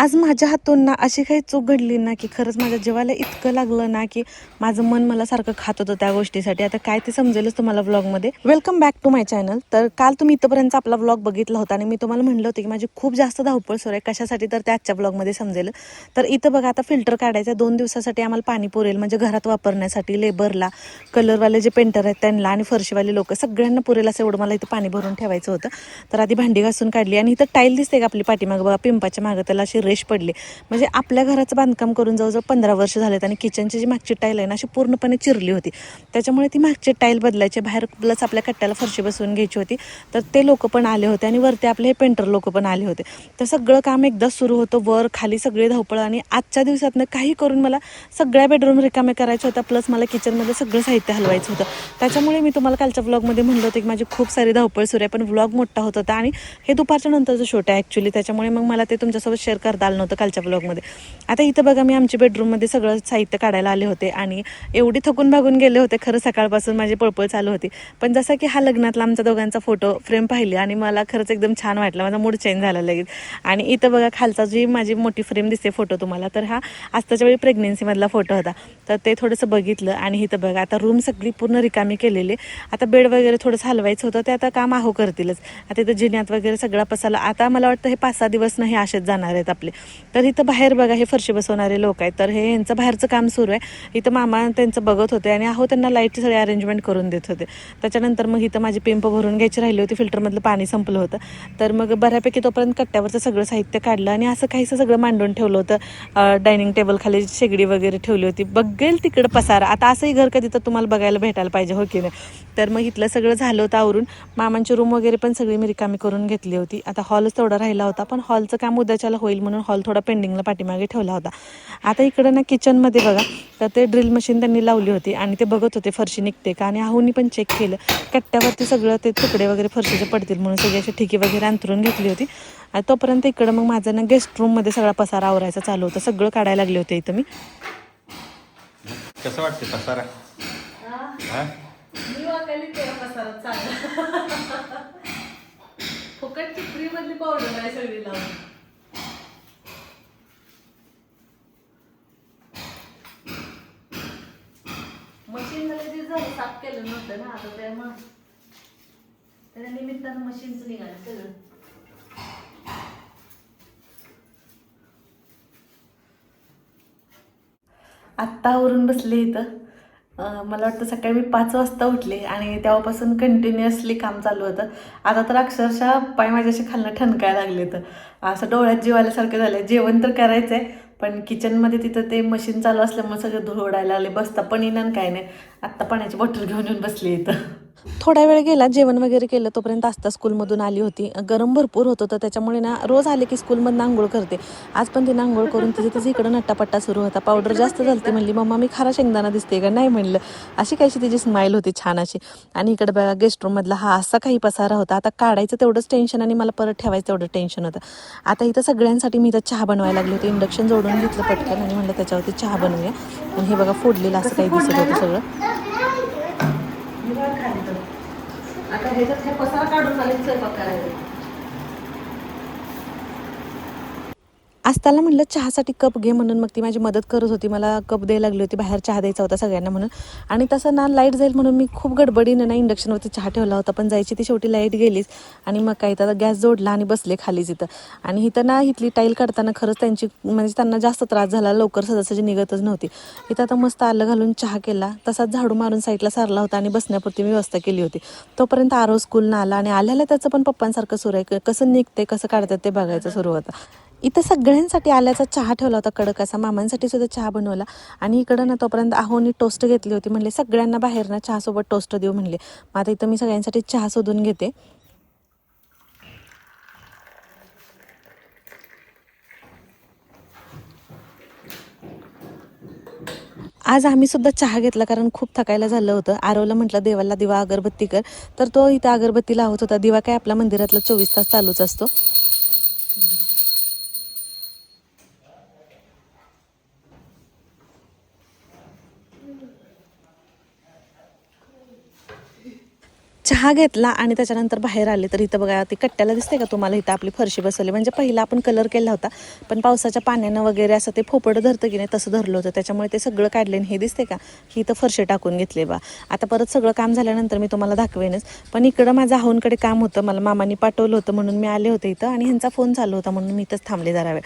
आज माझ्या हातून ना अशी काही चूक घडली ना की खरंच माझ्या जीवाला इतकं लागलं ना की माझं मन मला सारखं खात होतं त्या गोष्टीसाठी. आता काय ते समजेलच तुम्हाला व्लॉगमध्ये. Welcome back to my channel. तर काल तुम्ही इथपर्यंत आपला व्लॉग बघितला होता आणि मी तुम्हाला म्हणलं होतं की माझी खूप जास्त धावपळ सुरू आहे. कशासाठी तर त्या आजच्या व्लॉगमध्ये समजेल. तर इथं बघा आता फिल्टर काढायचं 2 दिवसासाठी आम्हाला पाणी पुरेल म्हणजे घरात वापरण्यासाठी, लेबरला, कलरवाले जे पेंटर आहेत त्यांना आणि फरशीवाले लोक सगळ्यांना पुरेल असं एवढं मला इथं पाणी भरून ठेवायचं होतं. तर आधी भांडी घासून काढली आणि इथं टाईल दिसते का आपली पाठीमागं बघा, पिंपाच्या मागं त्याला अशी रेश पडली. म्हणजे आपल्या घराचं बांधकाम करून जवळजवळ 15 वर्ष झालेत आणि किचनची जी मागची टाईल आहे ना अशी पूर्णपणे चिरली होती. त्याच्यामुळे ती मागची टाईल बदलायची, बाहेर प्लस आपल्या कट्ट्याला फरशी बसवून घ्यायची होती. तर ते लोक पण आले होते आणि वरती आपले हे पेंटर लोक पण आले होते. तर सगळं काम एकदा सुरू होतं, वर खाली सगळे धावपळ. आणि आजच्या दिवसातनं काही करून मला सगळ्या बेडरूम रिकामे करायच्या होत्या, प्लस मला किचनमध्ये सगळं साहित्य हलवायचं होतं. त्याच्यामुळे मी तुम्हाला कालच्या व्लॉगमध्ये म्हणलं होतं की माझी खूप सारी धावपळ सुरू आहे, पण व्लॉग मोठा होत होता आणि हे दुपारच्या नंतरचं शूट आहे ॲक्च्युली. त्याच्यामुळे मग मला ते तुमच्यासोबत शेअर करता आलं नव्हतं कालच्या व्लॉगमध्ये. आता इथं बघा मी आमच्या बेडरूममध्ये सगळं साहित्य काढायला आले होते आणि एवढी थकून भागून गेले होते खरं. सकाळपासून माझी पळपळ चालू होती. पण जसं की हा लग्नातला आमच्या दोघांचा फोटो फ्रेम पाहिली आणि मला खरंच एकदम छान वाटलं, माझा मूड चेंज झाला लगेच. आणि इथं बघा खालचा जी माझी मोठी फ्रेम दिसते फोटो तुम्हाला, तर हा आजच्या वेळी प्रेग्नेन्सीमधला फोटो होता. तर ते थोडंसं बघितलं आणि इथं बघा आता रूम सगळी पूर्ण रिकामी केलेली. आता बेड वगैरे थोडंसं हलवायचं होतं, ते आता काम आहो करतीलच. आता इथं जिन्यात वगैरे सगळा पसाला. आता मला वाटतं हे 5-6 दिवस नाही असेच जाणार आहेत आपले. तर इथं बाहेर बघा हे फरशी बसवणारे लोक आहेत, तर हे यांचं बाहेरचं काम सुरू आहे. इथं मामा त्यांचं बघत होते आणि अहो त्यांना लाईटची सगळी अरेंजमेंट करून देत होते. त्याच्यानंतर मग इथं माझी पिंप भरून घ्यायची राहिली होती, फिल्टरमधलं पाणी संपलं होतं. तर मग बऱ्यापैकी तोपर्यंत कट्ट्यावरचं सगळं साहित्य काढलं आणि असं काहीसं सगळं मांडून ठेवलं होतं. डायनिंग टेबल खाली शेगडी वगैरे ठेवली होती. बघेल तिकडं पसारा. आता असंही घर कधी तर तुम्हाला बघायला भेटायला पाहिजे, हो की नाही. तर मग इथलं सगळं झालं होतं आवरून. मामांची रूम वगैरे पण सगळी मी रिकामी करून घेतली होती. आता हॉलच तेवढा राहिला होता, पण हॉलचं काम उद्याच्याला होईल म्हणून हॉल थोडा पेंडिंगला पाठीमागे ठेवला होता. आता इकडं ना किचनमध्ये बघा, तर ते ड्रिल मशीन त्यांनी लावली होती आणि ते बघत होते फरशी निघते का. आणि आहोनी पण चेक केलं, कट्ट्यावरती सगळं ते तुकडे वगैरे फरशीचे पडतील म्हणून सगळी अशी ठिकी वगैरे अंतरून घेतली होती. आणि तोपर्यंत इकडं मग माझं ना गेस्ट रूममध्ये सगळा पसारा आवरायचा चालू होतं, सगळं काढायला लागले होते इथं मी. कसं वाटते पसारा? फुकटची फ्री मधली पावडर आहे सगळी लावून. मशीन मध्ये झालं साफ केलं नव्हतं ना, आता त्या निमित्तानं मशीनचं निघालं सगळं. आत्ता आवरून बसले इथं. मला वाटतं सकाळी मी 5 वाजता उठले आणि तेव्हापासून कंटिन्युअसली काम चालू होतं. आता तर अक्षरशः पाय माझ्याशी खालनं ठणकायला लागले. तर असं डोळ्यात जीव आल्यासारखं झालं. जेवण तर करायचं आहे, पण किचनमध्ये तिथं ते मशीन चालू असल्यामुळे सगळं धूळ उडायला लागले. बसता पण येईन काय नाही. आत्ता पाण्याची बॉटल घेऊन येऊन बसली इथं. थोडा वेळ गेला, जेवण वगैरे केलं. तोपर्यंत आस्था स्कूलमधून आली होती. गरम भरपूर होत होतं, त्याच्यामुळे ना रोज आले की स्कूलमधून आंघोळ करते. आज पण तिने आंघोळ करून तिचं इकडं नट्टापट्टा सुरू होता. पावडर जास्त झालती, म्हणली मम्मा मी खारा शेंगदाणा दिसते का. नाही म्हणलं. अशी कायशी तिची स्माईल होती छान अशी. आणि इकडे बघा गेस्ट रूममधला हा असा काही पसारा होता. आता काढायचं तेवढंच टेन्शन आणि मला परत ठेवायचं तेवढं टेन्शन होतं. आता इथं सगळ्यांसाठी मी इथं चहा बनवायला लागले होते. इंडक्शन जोडून घेतलं पटकन आणि म्हणलं त्याच्यावरती चहा बनवूया. आणि हे बघा फोडलेलं असं काही दिसत होतं सगळं. आता ह्याच्यात हे पसारा काढून मला स्वयंपाक करायचा. आस्ताला म्हणलं चहासाठी कप घे म्हणून, मग ती माझी मदत करत होती. मला कप द्यायला लागली होती, बाहेर चहा द्यायचा होता सगळ्यांना म्हणून. आणि तसं ना लाईट जाईल म्हणून मी खूप गडबडीनं ना इंडक्शनवरती चहा ठेवला होता, पण जायची ती शेवटी लाईट गेलीच. आणि मग काही तर गॅस जोडला आणि बसले खालीच इथं. आणि इथं ना इथली टाईल काढताना खरंच त्यांची म्हणजे त्यांना जास्त त्रास झाला, लवकर सहजासहजी निघतच नव्हती. इथं आता मस्त आलं घालून चहा केला, तसाच झाडू मारून साईडला सारला होता आणि बसण्यापुरती मी व्यवस्था केली होती. तोपर्यंत आरो स्कूलनं आला आणि आल्याला त्याचं पण पप्पांसारखं सुरू आहे, कसं निघते कसं काढतात ते बघायचं सुरू होतं. इथं सगळ्यांसाठी आल्याचा चहा ठेवला होता कडक असा, मामांसाठी सुद्धा चहा बनवला. आणि इकडं ना तोपर्यंत आहोनी टोस्ट घेतली होती, म्हणले सगळ्यांना बाहेर ना चहासोबत टोस्ट देऊ म्हणले. मग आता इथं मी सगळ्यांसाठी चहा शोधून घेते. आज आम्ही सुद्धा चहा घेतला कारण खूप थकायला झालं होतं. आरवला म्हटलं देवाला दिवा अगरबत्ती कर, तर तो इथं अगरबत्ती लावत होता. दिवा काय आपला मंदिरातला 24 तास चालूच असतो. चहा घेतला आणि त्याच्यानंतर बाहेर आले तर इथं बघा ती कट्ट्याला दिसते का तुम्हाला, इथं आपली फरशी बसवली. म्हणजे पहिला आपण कलर केला होता पण पावसाच्या पाण्यानं वगैरे असं ते फोपडं धरतं की नाही तसं धरलं होतं, त्याच्यामुळे ते सगळं काढले. हे दिसते का, ही इथं फरशी टाकून घेतली बा. आता परत सगळं काम झाल्यानंतर मी तुम्हाला दाखवेनच. पण इकडं माझं आहोंकडे काम होतं, मला मामानी पाठवलं होतं म्हणून मी आले होते इथं आणि ह्यांचा फोन चालू होता म्हणून मी इथंच थांबले जरा वेळ.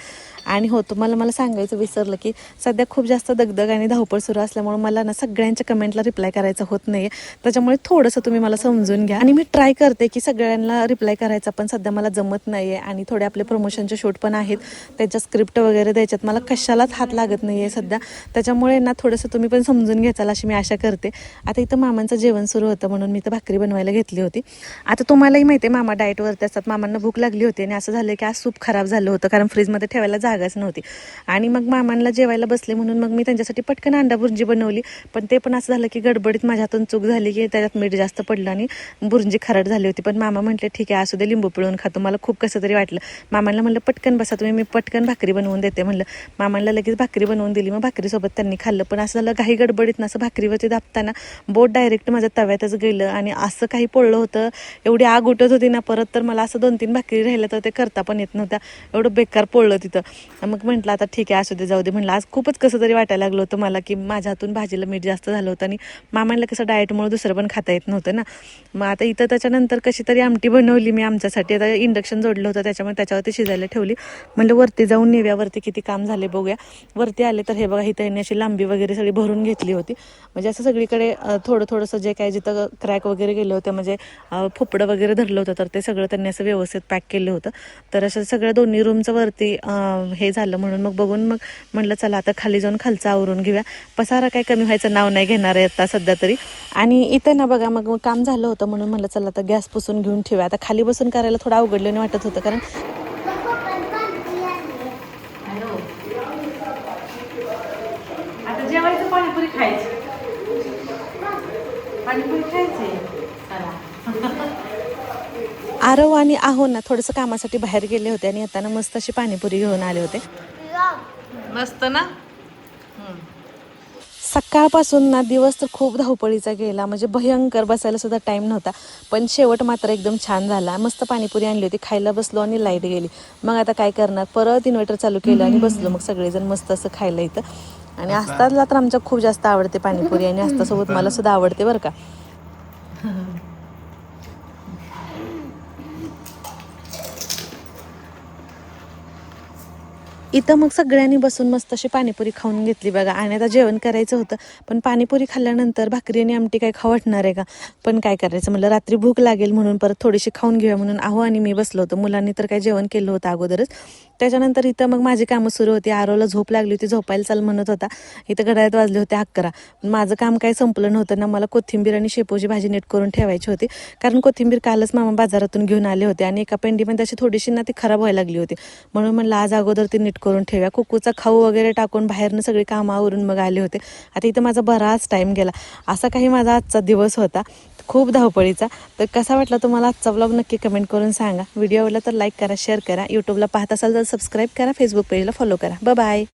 आणि हो तुम्हाला मला सांगायचं विसरलं की सध्या खूप जास्त दगदग आणि धावपळ सुरू असल्यामुळे मला ना सगळ्यांच्या कमेंटला रिप्लाय करायचं होत नाही, त्याच्यामुळे थोडंसं तुम्ही मला समजून घ्या. आणि मी ट्राय करते की सगळ्यांना रिप्लाय करायचा, पण सध्या मला जमत नाही आहे. आणि थोडे आपले प्रमोशनचे शूट पण आहेत, त्याच्या स्क्रिप्ट वगैरे द्यायच्यात, मला कशालाच हात लागत नाही आहे सध्या. त्याच्यामुळे ना थोडंसं तुम्ही पण समजून घ्याल अशी मी आशा करते. आता इथं मामांचं जेवण सुरू होतं म्हणून मी इथं भाकरी बनवायला घेतली होती. आता तुम्हालाही माहिती आहे मामा डाएटवरती असतात, मामांना भूक लागली होती आणि असं झालं की आज सूप खराब झालं होतं कारण फ्रीजमध्ये ठेवायला जागाच नव्हती. आणि मग मामांना जेवायला बसले म्हणून मग मी त्यांच्यासाठी पटकन अंडा बुर्जी बनवली. पण ते पण असं झालं की गडबडीत माझ्या हातून चूक झाली की त्याच्यात मीठ जास्त पडलं आणि बुर्जी खराट झाली होती. पण मामा म्हटले ठीक आहे असू दे, लिंबू पिळून खातो. मला खूप कसं तरी वाटलं. मामांना म्हणलं पटकन बसा तुम्ही, मी पटकन भाकरी बनवून देते म्हणलं. मामांना लगेच भाकरी बनवून दिली, मग भाकरीसोबत त्यांनी खाल्लं. पण असं झालं घाई गडबडीत ना असं भाकरीवरती दाबताना बोट डायरेक्ट माझ्या तव्यातच गेलं आणि असं काही पोळलं होतं, एवढी आग उठत होती ना. परत तर मला असं 2-3 भाकरी राहिलं तर ते करता पण येत नव्हत्या, एवढं बेकार पोळलं तिथं. मग म्हटलं आता ठीक आहे असू दे जाऊ दे म्हणलं. आज खूपच कसं तरी वाटायला लागलं होतं मला की माझ्या हातून भाजीला मीठ जास्त झालं होतं आणि मामांना कसं डाएटमुळे दुसरं पण खाता येत नव्हतं ना. मग आता इथं त्याच्यानंतर कशी तरी आमटी बनवली मी आमच्यासाठी. आता इंडक्शन जोडलं होतं त्याच्यामुळे त्याच्यावरती शिजायला ठेवली. म्हणलं वरती जाऊन नेव्यावरती किती काम झाले बघूया. वरती आले तर हे बघा इथं यांनी अशी लांबी वगैरे सगळी भरून घेतली होती. म्हणजे असं सगळीकडे थोडंसं जे काय जिथं क्रॅक वगैरे गेलं होतं म्हणजे फोपडं वगैरे धरलं होतं तर ते सगळं त्यांनी असं व्यवस्थित पॅक केलं होतं. तर असं सगळं दोन्ही रूमचं वरती हे झालं म्हणून मग बघून मग म्हटलं चला आता खाली जाऊन खालचं आवरून घेऊया. पसारा काय कमी व्हायचं नाव नाही घेणार आहे आता सध्या तरी. आणि इथं ना बघा मग काम झालं होतं म्हणून म्हटलं चला आता गॅस पुसून घेऊन ठेवूया. आता खाली बसून करायला थोडं अवघडल्याने वाटत होतं कारण आता जेवायचं पाणीपुरी खायची, पाणीपुरी खायची. आरव आणि आहो ना थोडंसं कामासाठी बाहेर गेले होते आणि येताना मस्त अशी पाणीपुरी घेऊन आले होते. मस्त ना. सकाळपासून ना दिवस तर खूप धावपळीचा गेला, म्हणजे भयंकर, बसायला सुद्धा टाईम नव्हता. पण शेवट मात्र एकदम छान झाला. मस्त पाणीपुरी आणली होती, खायला बसलो आणि लाईट गेली. मग आता काय करणार, परत इन्व्हर्टर चालू केलं आणि बसलो मग सगळेजण मस्त असं खायला इथं. आणि आस्ताला तर आमच्या खूप जास्त आवडते पाणीपुरी आणि आस्तासोबत मला सुद्धा आवडते बरं का. इथं मग सगळ्यांनी बसून मस्त अशी पाणीपुरी खाऊन घेतली बघा. आणि आता जेवण करायचं होतं पण पाणीपुरी खाल्ल्यानंतर भाकरी आणि आमटी काय खाऊ वाटणार आहे का. पण काय करायचं म्हणलं, रात्री भूक लागेल म्हणून परत थोडीशी खाऊन घेऊया म्हणून आहो आणि मी बसलो होतो. मुलांनी तर काय जेवण केलं होतं अगोदरच. त्याच्यानंतर इथं मग माझी कामं सुरू होती. आरोला झोप लागली होती, झोपायला चाल म्हणत होता. इथं घड्याळात वाजले होते 11. माझं काम काय संपलं नव्हतं ना. मला कोथिंबीर आणि शेपूची भाजी नीट करून ठेवायची होती कारण कोथिंबीर कालच मामा बाजारातून घेऊन आले होते आणि एका पेंडीमध्ये अशी थोडीशी ना ती खराब व्हायला लागली होती. म्हणून म्हणलं आज अगोदर ती नीट करून ठेवूया. कुकूचा खाऊ वगैरे टाकून बाहेरनं सगळी कामावरून मग आले होते. आता इथं माझा बराच टाईम गेला. असा काही माझा आजचा दिवस होता खूप धावपळीचा. तर कसा वाटला तुम्हाला आजचा व्लॉग नक्की कमेंट करून सांगा. व्हिडिओ आवडला तर लाईक करा, शेअर करा. यूट्यूबला पाहत असाल तर सबस्क्राईब करा, फेसबुक पेजला फॉलो करा. बाय.